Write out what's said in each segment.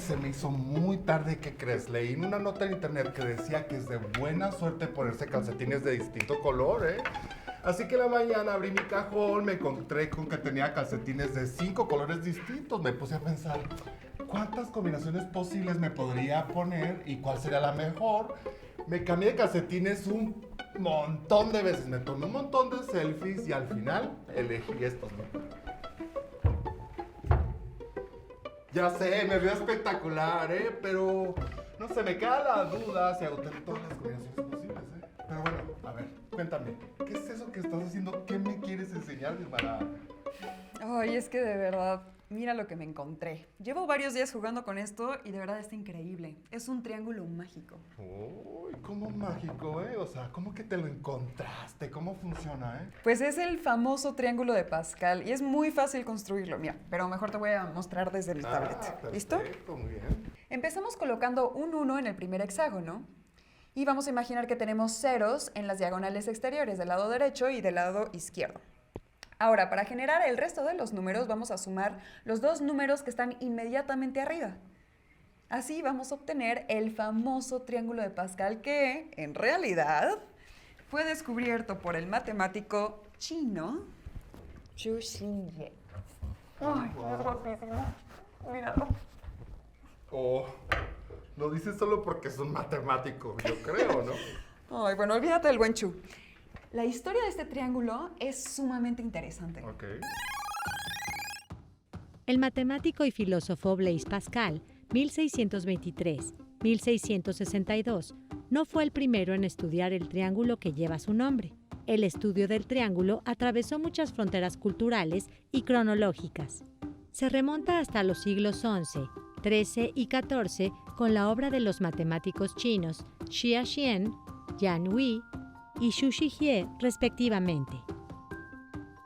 se me hizo muy tarde. ¿Qué crees? Leí en una nota en internet que decía que es de buena suerte ponerse calcetines de distinto color, ¿eh? Así que en la mañana abrí mi cajón, me encontré con que tenía calcetines de 5 colores distintos. Me puse a pensar, ¿cuántas combinaciones posibles me podría poner y cuál sería la mejor? Me cambié de calcetines un montón de veces, me tomé un montón de selfies y al final elegí estos, ¿no? Ya sé, me veo espectacular, pero no sé, me queda la duda si agoté todas las combinaciones posibles, Pero bueno, a ver, cuéntame, ¿qué es eso que estás haciendo? ¿Qué me quieres enseñar, mi hermana? Ay, es que de verdad, mira lo que me encontré. Llevo varios días jugando con esto y de verdad está increíble. Es un triángulo mágico. Uy, ¿cómo mágico, O sea, ¿cómo que te lo encontraste? ¿Cómo funciona, Pues es el famoso triángulo de Pascal y es muy fácil construirlo. Mira, pero mejor te voy a mostrar desde mi tablet. ¿Listo? Perfecto, muy bien. Empezamos colocando un 1 en el primer hexágono y vamos a imaginar que tenemos ceros en las diagonales exteriores del lado derecho y del lado izquierdo. Ahora, para generar el resto de los números, vamos a sumar los dos números que están inmediatamente arriba. Así vamos a obtener el famoso triángulo de Pascal que, en realidad, fue descubierto por el matemático chino Xu Xinye. ¡Ay, es guapísimo! Míralo. Oh, lo dices solo porque es un matemático, yo creo, ¿no? Ay, bueno, olvídate del buen Chu. La historia de este triángulo es sumamente interesante. Ok. El matemático y filósofo Blaise Pascal, 1623-1662, no fue el primero en estudiar el triángulo que lleva su nombre. El estudio del triángulo atravesó muchas fronteras culturales y cronológicas. Se remonta hasta los siglos XI, XIII y XIV con la obra de los matemáticos chinos Xia Xian, Yan Hui y Xu Shijie, respectivamente.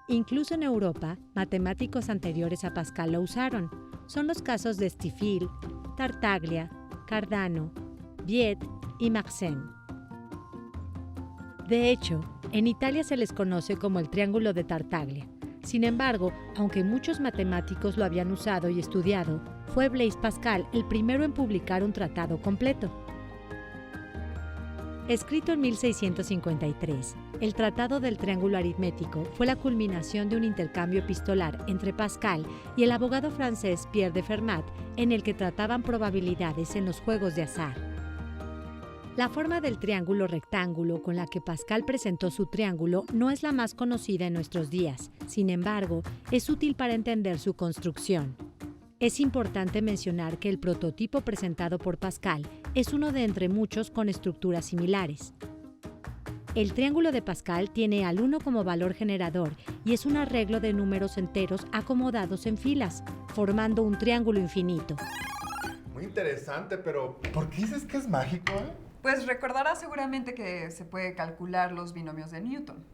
Incluso en Europa, matemáticos anteriores a Pascal lo usaron. Son los casos de Stifel, Tartaglia, Cardano, Viet y Mersenne. De hecho, en Italia se les conoce como el triángulo de Tartaglia. Sin embargo, aunque muchos matemáticos lo habían usado y estudiado, fue Blaise Pascal el primero en publicar un tratado completo. Escrito en 1653, el Tratado del Triángulo Aritmético fue la culminación de un intercambio epistolar entre Pascal y el abogado francés Pierre de Fermat, en el que trataban probabilidades en los juegos de azar. La forma del triángulo rectángulo con la que Pascal presentó su triángulo no es la más conocida en nuestros días. Sin embargo, es útil para entender su construcción. Es importante mencionar que el prototipo presentado por Pascal es uno de entre muchos con estructuras similares. El triángulo de Pascal tiene al 1 como valor generador y es un arreglo de números enteros acomodados en filas, formando un triángulo infinito. Muy interesante, pero ¿por qué dices que es mágico, Pues recordarás seguramente que se puede calcular los binomios de Newton.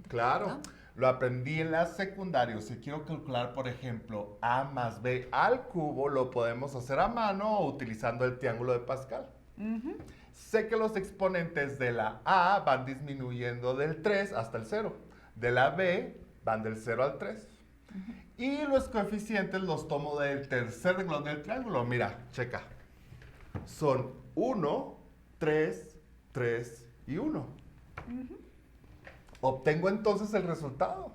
Claro. ¿No? Lo aprendí en la secundaria. Si quiero calcular, por ejemplo, a más b al cubo, lo podemos hacer a mano o utilizando el triángulo de Pascal. Sé que los exponentes de la a van disminuyendo del 3 hasta el 0. De la b van del 0 al 3. Y los coeficientes los tomo del tercer renglón del triángulo. Mira, checa. Son 1, 3, 3 y 1. Obtengo entonces el resultado.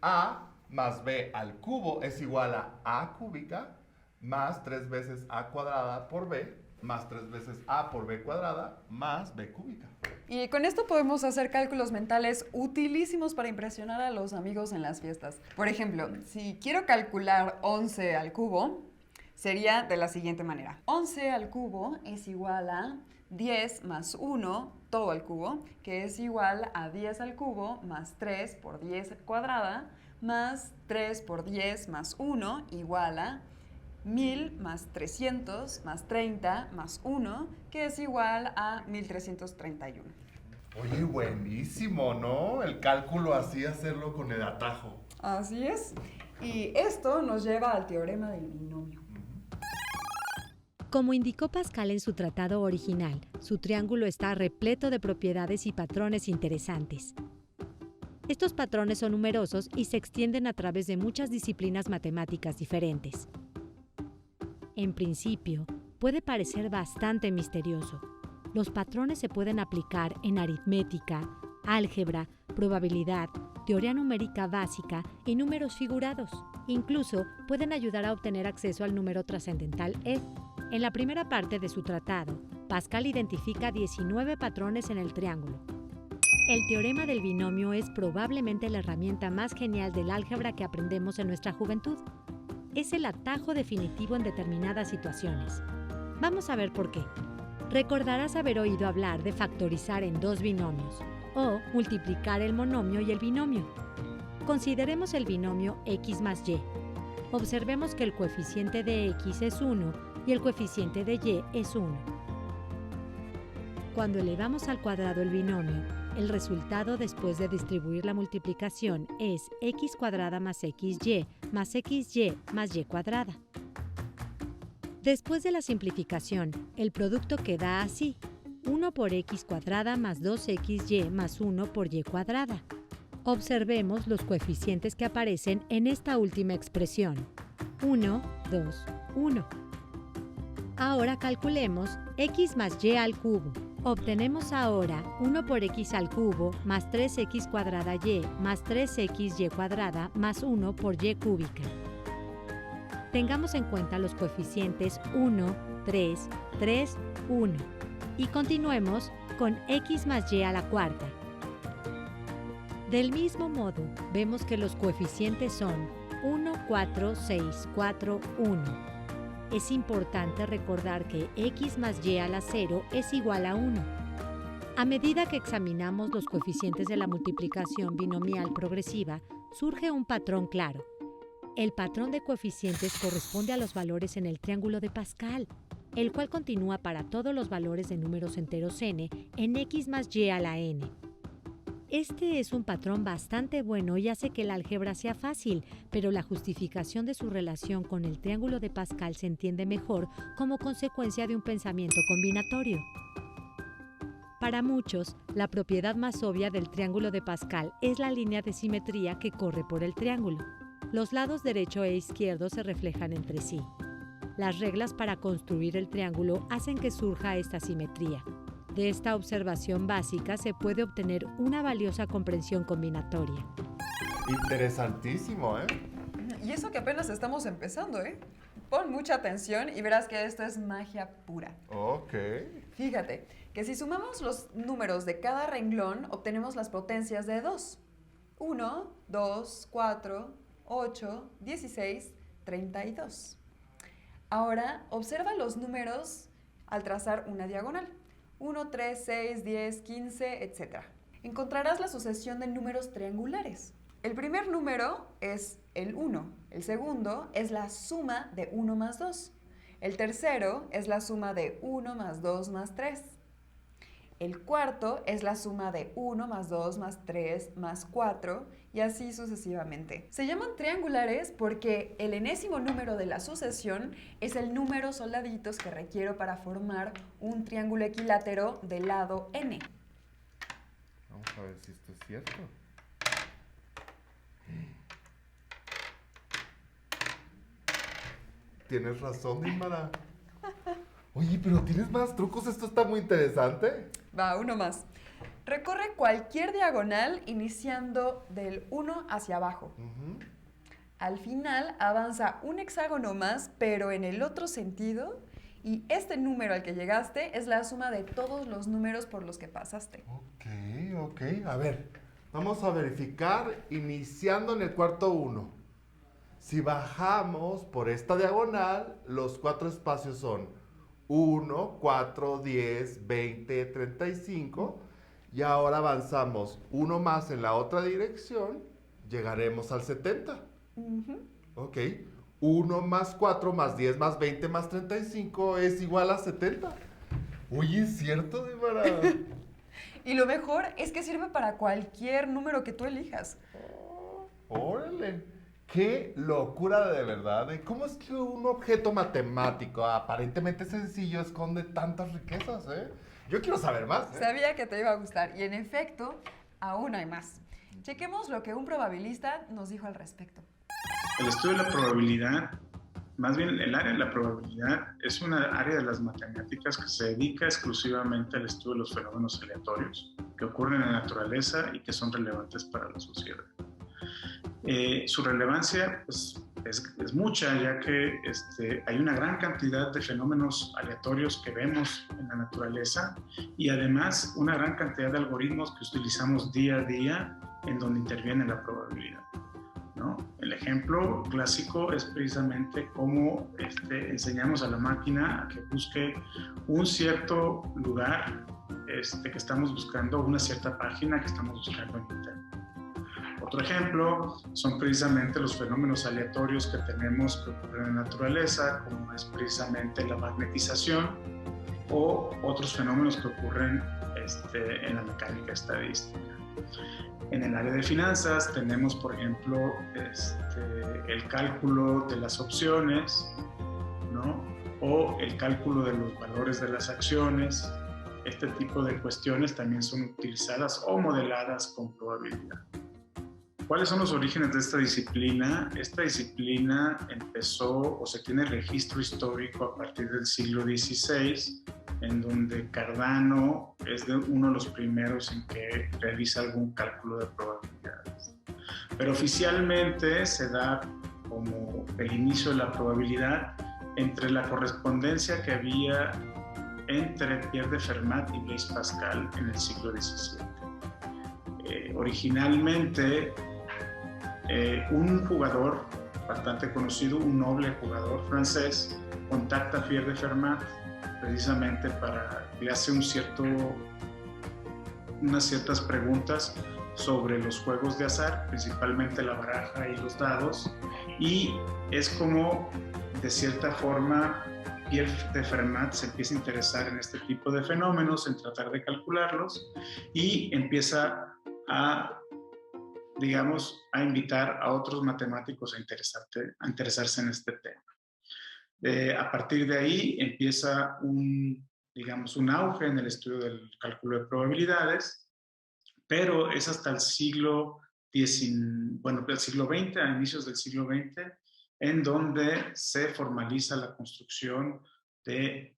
A más b al cubo es igual a cúbica más 3 veces a cuadrada por b más 3 veces a por b cuadrada más b cúbica. Y con esto podemos hacer cálculos mentales utilísimos para impresionar a los amigos en las fiestas. Por ejemplo, si quiero calcular 11 al cubo, sería de la siguiente manera. 11 al cubo es igual a 10 más 1, todo al cubo, que es igual a 10 al cubo más 3 por 10 cuadrada, más 3 por 10 más 1, igual a 1000 más 300 más 30 más 1, que es igual a 1331. Oye, buenísimo, ¿no? El cálculo así, hacerlo con el atajo. Así es. Y esto nos lleva al teorema del binomio. Como indicó Pascal en su tratado original, su triángulo está repleto de propiedades y patrones interesantes. Estos patrones son numerosos y se extienden a través de muchas disciplinas matemáticas diferentes. En principio, puede parecer bastante misterioso. Los patrones se pueden aplicar en aritmética, álgebra, probabilidad, teoría numérica básica y números figurados. Incluso pueden ayudar a obtener acceso al número trascendental E. En la primera parte de su tratado, Pascal identifica 19 patrones en el triángulo. El teorema del binomio es probablemente la herramienta más genial del álgebra que aprendemos en nuestra juventud. Es el atajo definitivo en determinadas situaciones. Vamos a ver por qué. Recordarás haber oído hablar de factorizar en dos binomios o multiplicar el monomio y el binomio. Consideremos el binomio x más y. Observemos que el coeficiente de x es 1 y el coeficiente de y es 1. Cuando elevamos al cuadrado el binomio, el resultado después de distribuir la multiplicación es x cuadrada más xy más xy más y cuadrada. Después de la simplificación, el producto queda así: 1 por x cuadrada más 2xy más 1 por y cuadrada. Observemos los coeficientes que aparecen en esta última expresión: 1, 2, 1. Ahora calculemos x más y al cubo. Obtenemos ahora 1 por x al cubo más 3x cuadrada y más 3xy cuadrada más 1 por y cúbica. Tengamos en cuenta los coeficientes 1, 3, 3, 1 y continuemos con x más y a la cuarta. Del mismo modo, vemos que los coeficientes son 1, 4, 6, 4, 1. Es importante recordar que x más y a la 0 es igual a 1. A medida que examinamos los coeficientes de la multiplicación binomial progresiva, surge un patrón claro. El patrón de coeficientes corresponde a los valores en el triángulo de Pascal, el cual continúa para todos los valores de números enteros n en x más y a la n. Este es un patrón bastante bueno y hace que el álgebra sea fácil, pero la justificación de su relación con el triángulo de Pascal se entiende mejor como consecuencia de un pensamiento combinatorio. Para muchos, la propiedad más obvia del triángulo de Pascal es la línea de simetría que corre por el triángulo. Los lados derecho e izquierdo se reflejan entre sí. Las reglas para construir el triángulo hacen que surja esta simetría. De esta observación básica se puede obtener una valiosa comprensión combinatoria. Interesantísimo, ¿eh? Y eso que apenas estamos empezando, ¿eh? Pon mucha atención y verás que esto es magia pura. Ok. Fíjate que si sumamos los números de cada renglón, obtenemos las potencias de 2. 1, 2, 4, 8, 16, 32. Ahora, observa los números al trazar una diagonal. 1, 3, 6, 10, 15, etc. Encontrarás la sucesión de números triangulares. El primer número es el 1. El segundo es la suma de 1 más 2. El tercero es la suma de 1 más 2 más 3. El cuarto es la suma de 1 más 2 más 3 más 4 y así sucesivamente. Se llaman triangulares porque el enésimo número de la sucesión es el número soldaditos que requiero para formar un triángulo equilátero de lado n. Vamos a ver si esto es cierto. Tienes razón, Dimara. Oye, pero ¿tienes más trucos? Esto está muy interesante. Va, uno más. Recorre cualquier diagonal iniciando del 1 hacia abajo. Al final avanza un hexágono más, pero en el otro sentido. Y este número al que llegaste es la suma de todos los números por los que pasaste. Ok. A ver, vamos a verificar iniciando en el cuarto 1. Si bajamos por esta diagonal, los 4 espacios son 1, 4, 10, 20, 35. Y ahora avanzamos uno más en la otra dirección, llegaremos al 70. Ok. 1 más 4 más 10 más 20 más 35 es igual a 70. Oye, ¿es cierto, Dimara? Y lo mejor es que sirve para cualquier número que tú elijas. Órale. ¡Qué locura de verdad! ¿Cómo es que un objeto matemático aparentemente sencillo esconde tantas riquezas, eh? Yo quiero saber más. Sabía que te iba a gustar y en efecto, aún hay más. Chequemos lo que un probabilista nos dijo al respecto. El estudio de la probabilidad Más bien, el área de la probabilidad es una área de las matemáticas que se dedica exclusivamente al estudio de los fenómenos aleatorios que ocurren en la naturaleza y que son relevantes para la sociedad. Su relevancia pues, es mucha, ya que hay una gran cantidad de fenómenos aleatorios que vemos en la naturaleza y además una gran cantidad de algoritmos que utilizamos día a día en donde interviene la probabilidad, ¿no? El ejemplo clásico es precisamente cómo enseñamos a la máquina a que busque un cierto lugar que estamos buscando, una cierta página que estamos buscando en Internet. Otro ejemplo son precisamente los fenómenos aleatorios que tenemos que ocurren en la naturaleza, como es precisamente la magnetización o otros fenómenos que ocurren en la mecánica estadística. En el área de finanzas tenemos, por ejemplo, el cálculo de las opciones, ¿no? O el cálculo de los valores de las acciones. Este tipo de cuestiones también son utilizadas o modeladas con probabilidad. ¿Cuáles son los orígenes de esta disciplina? Esta disciplina empezó o se tiene registro histórico a partir del siglo XVI, en donde Cardano es uno de los primeros en que realiza algún cálculo de probabilidades. Pero oficialmente se da como el inicio de la probabilidad entre la correspondencia que había entre Pierre de Fermat y Blaise Pascal en el siglo XVII. Originalmente, un jugador bastante conocido, un noble jugador francés, contacta a Pierre de Fermat precisamente para que le hace unas ciertas preguntas sobre los juegos de azar, principalmente la baraja y los dados, y es como, de cierta forma, Pierre de Fermat se empieza a interesar en este tipo de fenómenos, en tratar de calcularlos, y empieza a invitar a otros matemáticos a interesarse en este tema. A partir de ahí empieza un auge en el estudio del cálculo de probabilidades, pero es hasta el siglo XX, a inicios del siglo XX, en donde se formaliza la construcción de,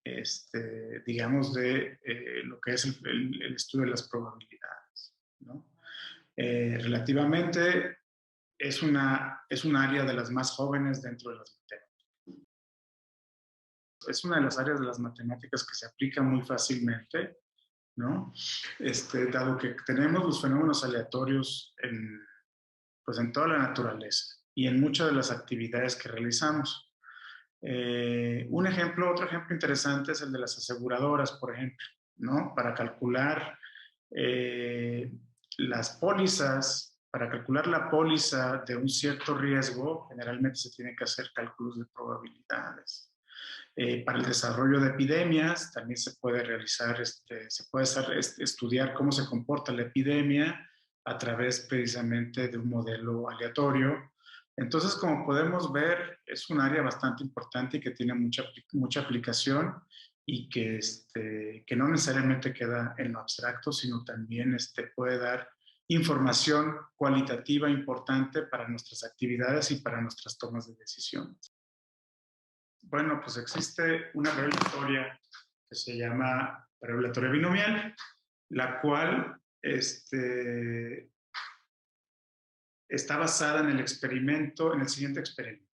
lo que es el estudio de las probabilidades, ¿no? Relativamente es un área de las más jóvenes dentro de las matemáticas. Es una de las áreas de las matemáticas que se aplica muy fácilmente, ¿no? Dado que tenemos los fenómenos aleatorios en toda la naturaleza y en muchas de las actividades que realizamos. Otro ejemplo interesante es el de las aseguradoras, por ejemplo, ¿no? Para calcular las pólizas, para calcular la póliza de un cierto riesgo, generalmente se tienen que hacer cálculos de probabilidades. Para el desarrollo de epidemias también se puede realizar, estudiar cómo se comporta la epidemia a través precisamente de un modelo aleatorio. Entonces, como podemos ver, es un área bastante importante y que tiene mucha aplicación y que no necesariamente queda en lo abstracto, sino también puede dar información cualitativa importante para nuestras actividades y para nuestras tomas de decisiones. Bueno, pues existe una probabilitoria que se llama probabilitoria binomial, la cual está basada en el siguiente experimento.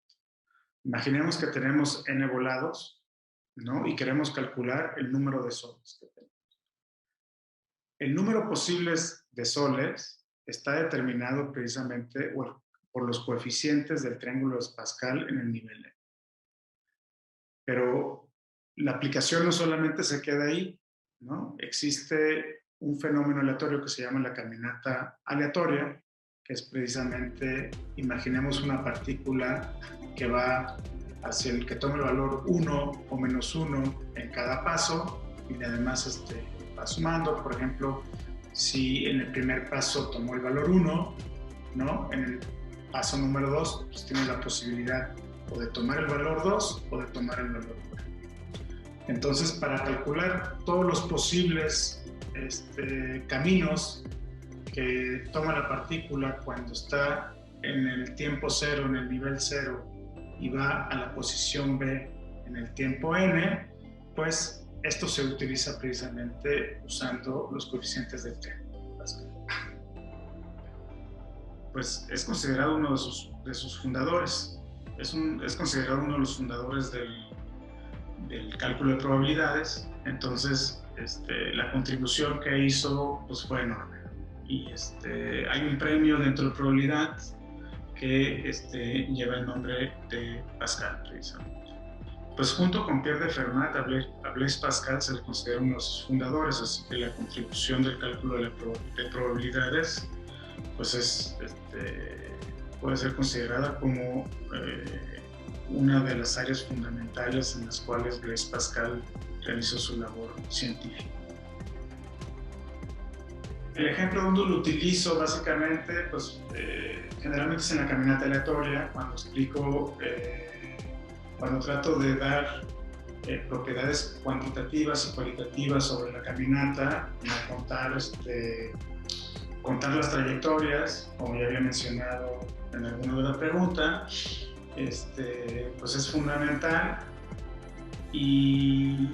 Imaginemos que tenemos n volados, ¿no? Y queremos calcular el número de soles que tenemos. El número posible de soles está determinado precisamente por los coeficientes del triángulo de Pascal en el nivel n. Pero la aplicación no solamente se queda ahí, ¿no? Existe un fenómeno aleatorio que se llama la caminata aleatoria, que es precisamente, imaginemos una partícula que va hacia el que tome el valor 1 o menos 1 en cada paso y además va sumando. Por ejemplo, si en el primer paso tomó el valor 1, ¿no? En el paso número 2 pues tiene la posibilidad o de tomar el valor 2 o de tomar el valor 1. Entonces, para calcular todos los posibles caminos que toma la partícula cuando está en el tiempo cero, en el nivel cero, y va a la posición B en el tiempo n, pues esto se utiliza precisamente usando los coeficientes del triángulo de Pascal. Pues es considerado uno de sus fundadores. Es considerado uno de los fundadores del cálculo de probabilidades. Entonces, la contribución que hizo pues, fue enorme. Y hay un premio dentro de probabilidad que lleva el nombre de Pascal, precisamente. Pues junto con Pierre de Fermat, a Blaise Pascal se le considera uno de sus fundadores, así que la contribución del cálculo de probabilidades pues puede ser considerada como una de las áreas fundamentales en las cuales Blaise Pascal realizó su labor científica. El ejemplo donde lo utilizo básicamente, pues generalmente es en la caminata aleatoria, cuando explico, cuando trato de dar propiedades cuantitativas y cualitativas sobre la caminata, contar las trayectorias, como ya había mencionado en alguna de la pregunta, pues es fundamental. Y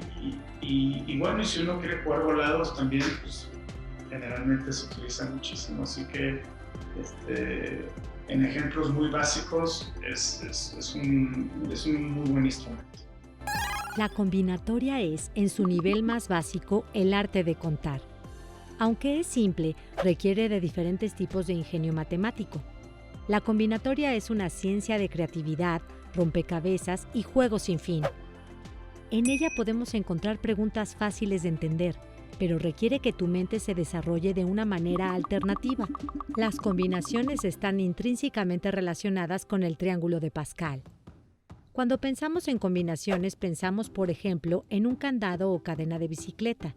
bueno, y si uno quiere jugar volados también, pues generalmente se utiliza muchísimo, así que en ejemplos muy básicos es un muy buen instrumento. La combinatoria es, en su nivel más básico, el arte de contar. Aunque es simple, requiere de diferentes tipos de ingenio matemático. La combinatoria es una ciencia de creatividad, rompecabezas y juegos sin fin. En ella podemos encontrar preguntas fáciles de entender, pero requiere que tu mente se desarrolle de una manera alternativa. Las combinaciones están intrínsecamente relacionadas con el triángulo de Pascal. Cuando pensamos en combinaciones, pensamos, por ejemplo, en un candado o cadena de bicicleta,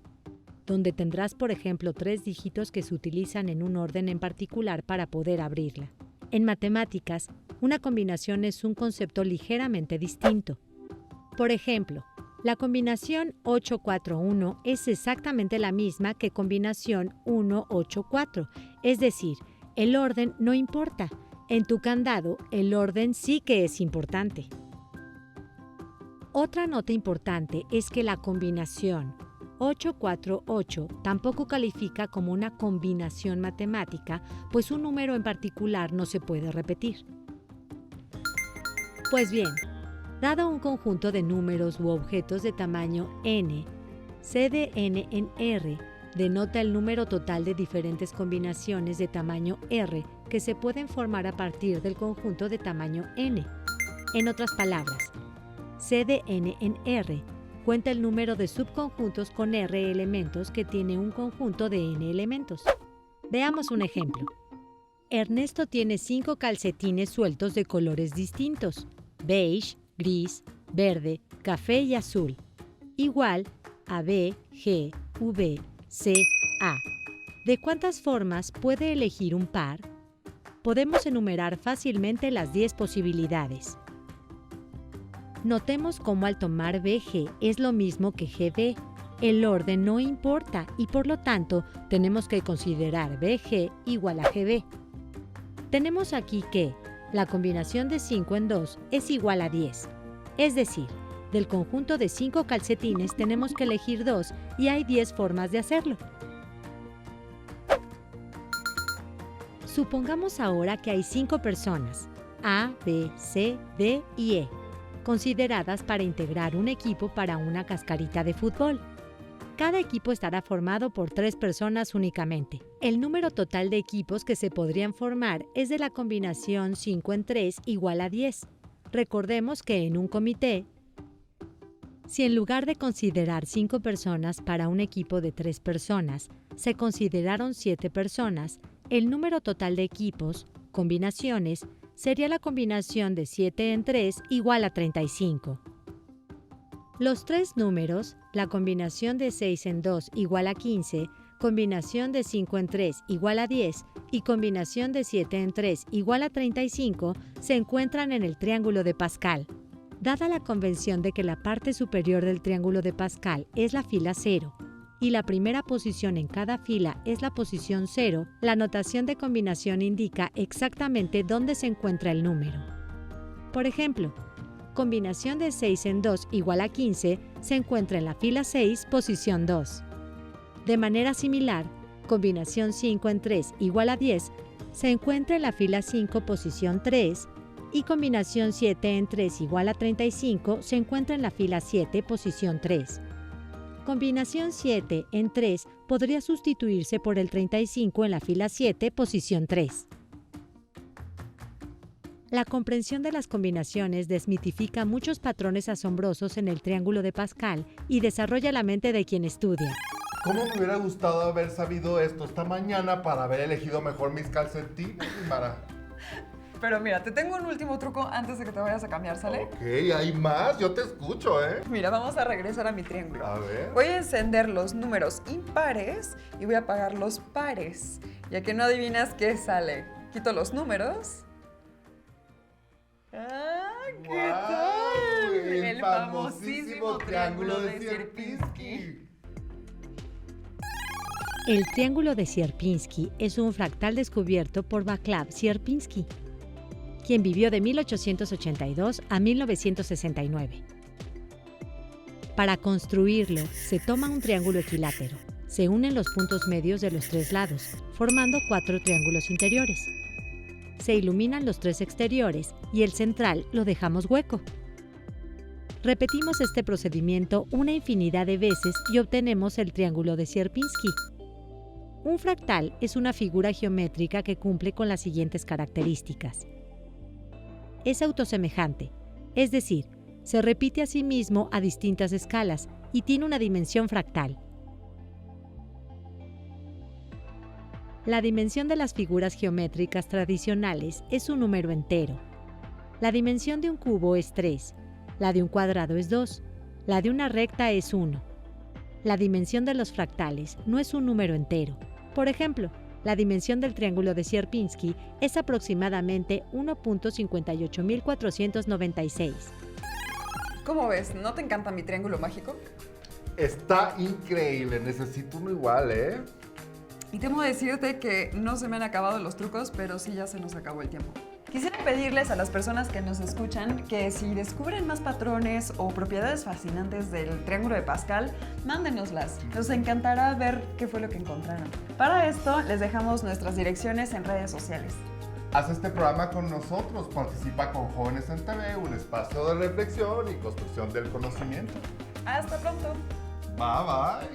donde tendrás, por ejemplo, 3 dígitos que se utilizan en un orden en particular para poder abrirla. En matemáticas, una combinación es un concepto ligeramente distinto. Por ejemplo, la combinación 8-4-1 es exactamente la misma que combinación 1-8-4, es decir, el orden no importa. En tu candado, el orden sí que es importante. Otra nota importante es que la combinación 8-4-8 tampoco califica como una combinación matemática, pues un número en particular no se puede repetir. Pues bien, dado un conjunto de números u objetos de tamaño n, C de n en R denota el número total de diferentes combinaciones de tamaño R que se pueden formar a partir del conjunto de tamaño n. En otras palabras, C de n en R cuenta el número de subconjuntos con R elementos que tiene un conjunto de n elementos. Veamos un ejemplo. Ernesto tiene 5 calcetines sueltos de colores distintos: beige, gris, verde, café y azul, igual a B, G, V, C, A. ¿De cuántas formas puede elegir un par? Podemos enumerar fácilmente las 10 posibilidades. Notemos cómo al tomar BG es lo mismo que GB. El orden no importa y por lo tanto tenemos que considerar BG igual a GB. Tenemos aquí que la combinación de 5 en 2 es igual a 10. Es decir, del conjunto de 5 calcetines tenemos que elegir 2 y hay 10 formas de hacerlo. Supongamos ahora que hay 5 personas, A, B, C, D y E, consideradas para integrar un equipo para una cascarita de fútbol. Cada equipo estará formado por 3 personas únicamente. El número total de equipos que se podrían formar es de la combinación 5 en 3 igual a 10. Recordemos que en un comité, si en lugar de considerar 5 personas para un equipo de 3 personas, se consideraron 7 personas, el número total de equipos, combinaciones, sería la combinación de 7 en 3 igual a 35. Los 3 números, la combinación de 6 en 2 igual a 15, combinación de 5 en 3 igual a 10 y combinación de 7 en 3 igual a 35, se encuentran en el triángulo de Pascal. Dada la convención de que la parte superior del triángulo de Pascal es la fila 0 y la primera posición en cada fila es la posición 0, la notación de combinación indica exactamente dónde se encuentra el número. Por ejemplo, Combinación de 6 en 2 igual a 15 se encuentra en la fila 6, posición 2. De manera similar, combinación 5 en 3 igual a 10 se encuentra en la fila 5, posición 3, y combinación 7 en 3 igual a 35 se encuentra en la fila 7, posición 3. Combinación 7 en 3 podría sustituirse por el 35 en la fila 7, posición 3. La comprensión de las combinaciones desmitifica muchos patrones asombrosos en el triángulo de Pascal y desarrolla la mente de quien estudia. ¿Cómo me hubiera gustado haber sabido esto esta mañana para haber elegido mejor mis calcetines, Mara? Pero mira, te tengo un último truco antes de que te vayas a cambiar, ¿sale? Ok, hay más, yo te escucho, ¿eh? Mira, vamos a regresar a mi triángulo. A ver. Voy a encender los números impares y voy a apagar los pares. Ya que no adivinas qué sale. Quito los números. ¡Ah, qué tal! El famosísimo triángulo de Sierpinski. El triángulo de Sierpinski es un fractal descubierto por Václav Sierpinski, quien vivió de 1882 a 1969. Para construirlo, se toma un triángulo equilátero, se unen los puntos medios de los tres lados, formando 4 triángulos interiores. Se iluminan los 3 exteriores y el central lo dejamos hueco. Repetimos este procedimiento una infinidad de veces y obtenemos el triángulo de Sierpinski. Un fractal es una figura geométrica que cumple con las siguientes características. Es autosemejante, es decir, se repite a sí mismo a distintas escalas y tiene una dimensión fractal. La dimensión de las figuras geométricas tradicionales es un número entero. La dimensión de un cubo es 3, la de un cuadrado es 2, la de una recta es 1. La dimensión de los fractales no es un número entero. Por ejemplo, la dimensión del triángulo de Sierpinski es aproximadamente 1.58496. ¿Cómo ves? ¿No te encanta mi triángulo mágico? Está increíble, necesito uno igual, ¿eh? Y temo decirte que no se me han acabado los trucos, pero sí ya se nos acabó el tiempo. Quisiera pedirles a las personas que nos escuchan que si descubren más patrones o propiedades fascinantes del triángulo de Pascal, mándenoslas. Nos encantará ver qué fue lo que encontraron. Para esto, les dejamos nuestras direcciones en redes sociales. Haz este programa con nosotros, participa con Jóvenes en TV, un espacio de reflexión y construcción del conocimiento. ¡Hasta pronto! Bye, bye.